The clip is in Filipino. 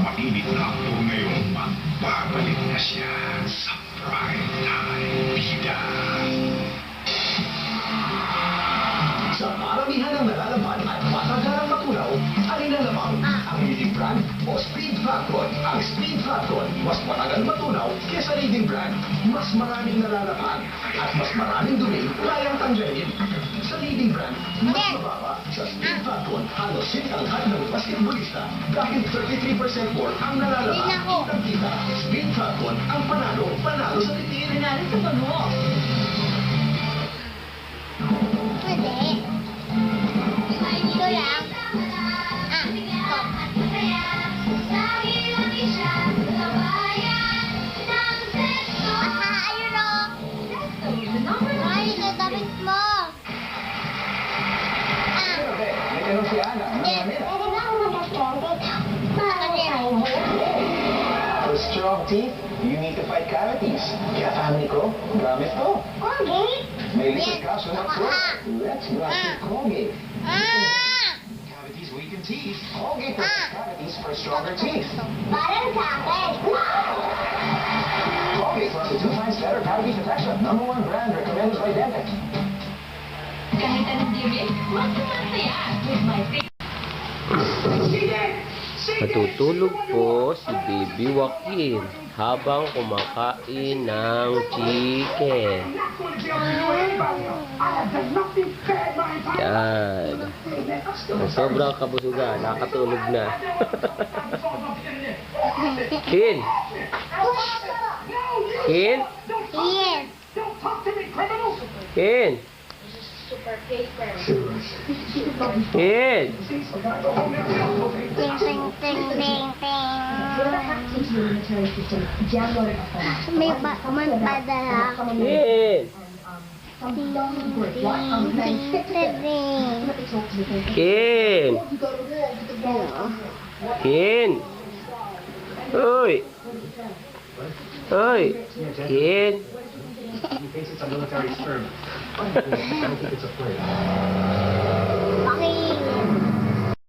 mainit na akto ngayon, magbabalik na siya sa prime time. Bida. Sa maramihan ng nalalaman at matagarang matunaw, alin na lamang ang leading brand o Speed Falcon. Ang Speed Falcon, mas matagal matunaw kesa leading brand. Mas maraming nalalaman at mas maraming dumi kayang tanggalin. Sa leading brand, mas mababa. Sa Speed Falcon, halos sinanghat ng basketballista dahil 33% more ang nalalaman. Kitang-kita, Speed Falcon ang panalo sa titiin. Nanalo sa pano. Pwede. Ito lang. Ayun o. Ay, nagamit mo. May tanong si Ana. For strong teeth, you need to fight cavities. Kaya family ko, gamit ko. May liquid calcium at fluoride. Let's brush with Colgate. Cavities weaken teeth. Colgate prevents cavities for stronger teeth. Parang sa akin. Colgate runs a 2 times better cavity protection. #1 brand recommended by dentists. Kahit anong gimmick, mas masaya with my favorite. Natutulog po si Baby Joaquin habang kumakain ng chicken. Yan. Sobrang kabusugan, nakatulog na. Kin! Kin! Yes. Kin! Kin! Ting, ting, ting, ting, ting. May padala. Kin! Kin! Kin! Uy! Uy! Kin! In case it's a military term. I think it's a flirt.